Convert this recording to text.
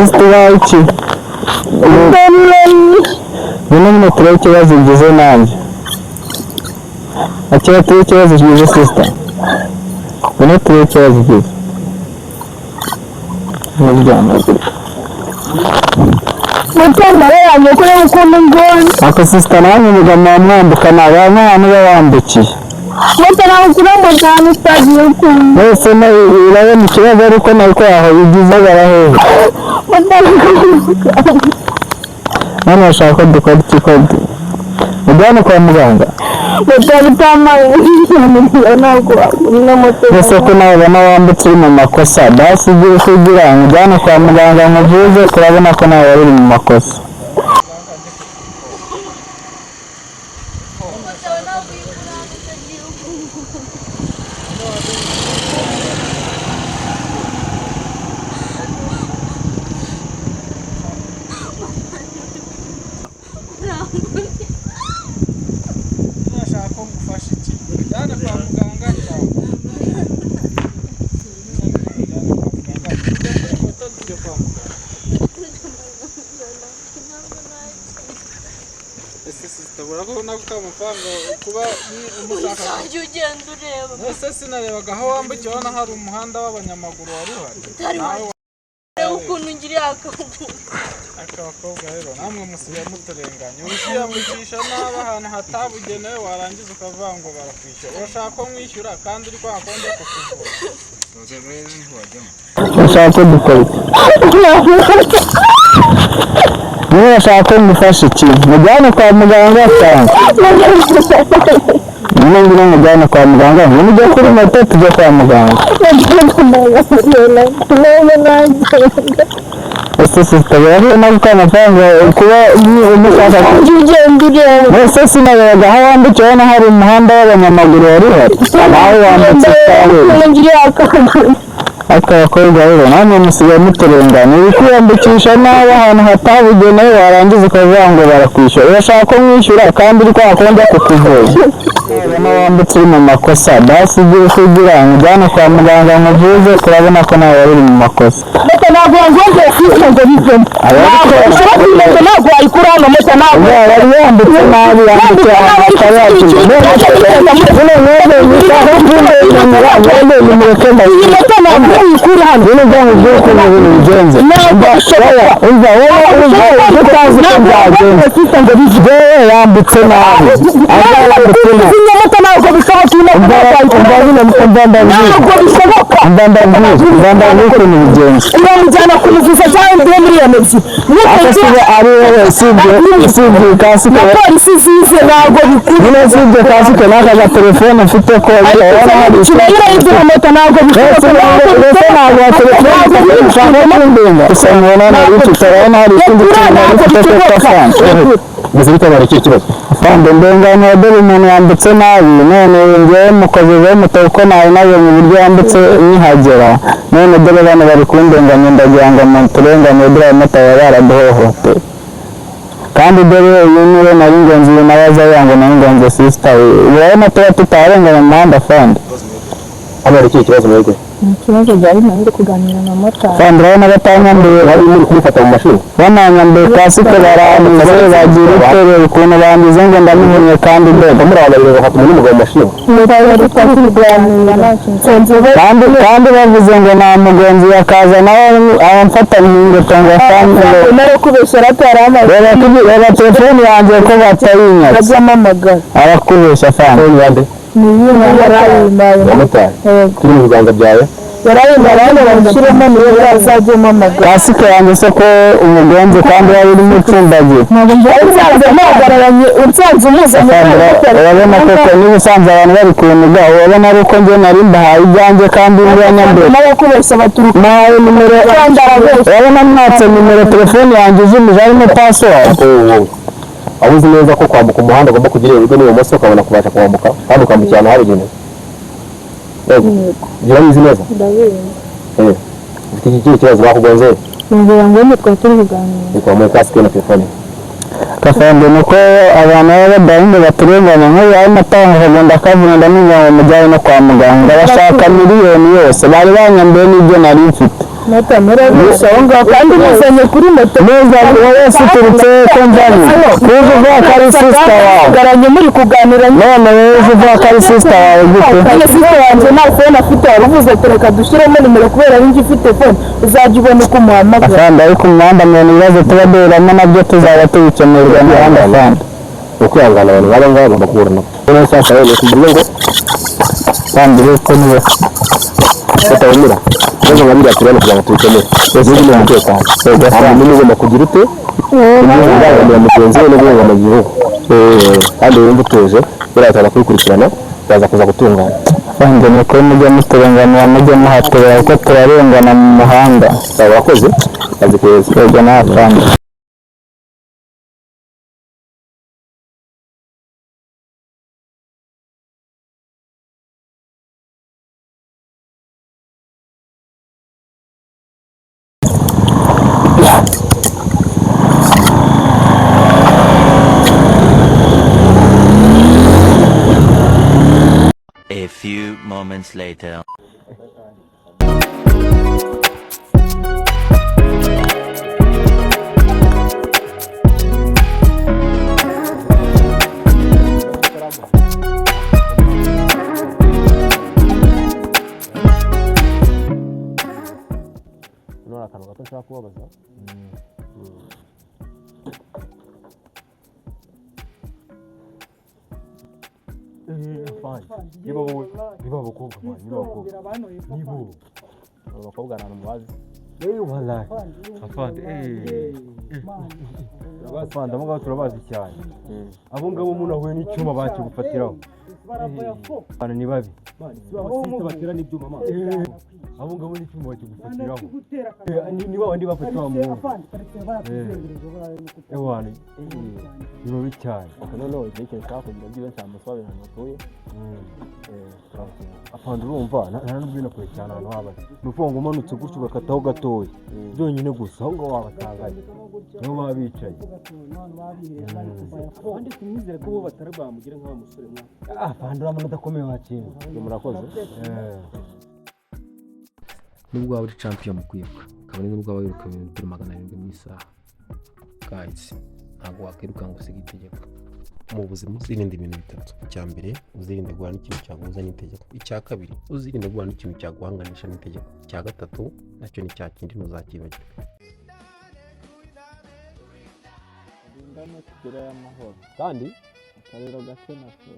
sister wacu bino mutwe ikibazo ngize nanjye akira tuye ikibazo ngize sister bino tuye ikibazo ngize mutamara yanjye kuri ukuntu ngone ako sister nanjye mugama mwambuka n'abantu bawambukiye mutamara ngo cyane utagiye ukuntu wese urabona ikibazo ariko nako aho bigize barahehe hano bashaka ko dukora iki ko mujyane kwa muganga ese ko nawe ubona wambutse uri mu makosa basi ugiye kugira ngo ujyane kwa muganga muvuze turabona ko nawe wari uri mu makosa kuba umushaka ugenda ureba ese sinarebaga aho wambukiye ubona hari umuhanda w'abanyamaguru wari uhari ukuntu ngiriye akabakobwa rero namwe musigaye muturenganya urushyiramugisha nabi ahantu hatabugenewe warangiza ukavuga ngo barakwishyura urashaka ko mwishyura kandi uri kwa konde kukuvura urashaka ko dukora niba urashaka ko mufasha ikintu mujyane kwa muganga cyangwa niba mujyane kwa muganga mujye kuri moto tujye kwa muganga ese sitabera no kwamafaranga kuba umushaka kugenda ureba ese sinabaga aho wambukiye ubona hari umuhanda w'abanyamaguru wari uhari aho wambutse akabakobwa rero namwe musigaye muturenganya uri kwiyambukisha nabi ahantu hatabugenewe warangiza ukavuga ngo barakwishyura urashaka ko mwishyura kandi uri kwa konde kukuvura ubona wambutse uri mu makosa basi ugiye kugira ngo ujyane kwa muganga muvuze turabona ko nawe wari uri mu makosa ntabwo wangeze kwishyura bivemo ntabwo wayikura hano moto ntabwo wari wambutse nabi yambutse ahantu hatayacu uyikura hano bino byanyu byose mu bintu bigenze umva wowe utazi ko byagenze yambutse nabi ntabwo bishoboka ndandabwira ukuntu bigenze uramujyana kumuvuza cyangwa undi miliyoni ebyiri akasiba ari wowe usibye kasike na polisi zize ntabwo bikwiye usibye kasike n'aka gatelefone mfite ko kibayira y'ibyo moto ntabwo bishoboka ntabwo telefone ushaka n'indemba gusa mubona nari tutarabona hari ikindi kintu nari mfite ko twafanje muzirika bari iki kibazo fande ndenganya dore umuntu yambutse nabi none ngewe mukozeho muto ko nawe nawe mu buryo yambutse nihagera none dore bana bari kundenganya ndagira ngo muturenganye dore amata baraduhohote kandi dore uyu niwe nari ngenzi nabaza yango nari ngenzi sister urabona tuba tutarenganya mu muhanda fande abari iki kibazo mwebwe ikibazo byari nandi kuganira na motari fande urabona batanyambiye bari muri kubifata mu mashini bananyambiye kasike baranize bagira utere ukuntu bangize ngo ndamuhunye kandi ndende muri aba babiri bafata umuntu mu mashini kandi bavuze ngo nta mugenzi yakaza nawe abamfatanye ingota ngo asange nari kubeshyira ataramaze reba telefoni yanjye ko batayinyatse azamamagara arakubeshya fande yande niyo yarayimbaye motari kuri mu biganza byawe yarayimbaye bamushyiremo niyo yazajyemo amagara kasike yanjye se ko umugenzi kandi wari urimo ucumbagiye ntabwo nsanze mpagararanye unsanze umuzanye urabona koko niba usanze abantu bari kuniga urabona ari uko njye nari mbahaye ibyanjye kandi n'abanyambere n'abakubeshya baturuka nawe nimero urabona mwatse nimero telefone yanjye izumije harimo password aho uzi neza ko kwambuka umuhanda agomba kugira iburyo n'ibumoso ukabona kubasha kwambuka kandi ukambukira ahantu habugenewe urabizi neza ufite iki kibazo bakugonze ngira ngo twari turi kuganira ni kwa muri kasike na telefone kafande nuko abantu baba badahinga baturenganya nk'uyu ari matanga kagenda kavunda n'inyango mujyane no kwa muganga bashaka miliyoni yose bari banyambiye n'ibyo nari mfite natamera bisa ngaho kandi muzanye kuri moto neza wowe siturutse ko nzanye kuva va kari sister wawe garanye muri kuganira none wowe va kari sister wawe gute sister wanjye nta phone afite waruvuze tureka dushyiremo nimero kubera ari ngifite phone uzajya ubona uko umuhamagara kandi ariko umuhanda mwe ibibazo tuba duhuramo nabyo tuzaba tubikenerwa mu muhanda kandi ukwihangana abantu baba ngaba bagomba kuburana none sasa rero kugira ngo kandi rero niwe batawumira none ngabira turane kugira ngo tubikemere ese ni umutekano kandi n'ugomba kugira ute n'ubwo mugenzi we n'ubwo mu gihugu kandi urumva utuje biratana kubikurikirana baza kuza gutungana kandi nuko mujya muturenganira mujya muhatubera kuko turarengana mu muhanda abakoze kazi keza twebwe n'akandi A few moments later. Nora akantu gato nshaka kubabaza niba abakobwa abakobwa nta mubazi afande abo ngabo turabazi cyane abo ngabo umuntu ahuye n'icyuma bakigufatiraho abantu ni babi batera n'ibyuma abo ngabo n'icyuma bakigufatiraho ni babandi bafatira mu ewana ni babi cyane noneho igihe kintu nshaka kugira byiwe nsamusobanurira ahantu batuye afande urumva nta n'ubwo inakure cyane ahantu haba ni ukuvuga ngo umanutse gutyo ugakataho gatoya byonyine gusa aho ngaho wabasangaye niho baba bicaye kandi tumwizere ko bo batari bamugira nk'aba musore afande urabona udakomeye wakintu murakoze nubwo waba uri champion mu kwiruka kabone nubwo waba wiruka metero 700 mu isaha guys ntabwo wakwiruka ngo usige itegeko mu buzima uzirinde ibintu bitatu. Icya mbere uzirinde guhana ikintu cyaguhuza n'itegeko. Icya kabiri uzirinde guhana ikintu cyaguhanganisha n'itegeko. Icya gatatu nacyo ni cya kindi ntuzakibagirwe. kandi akarero gake nako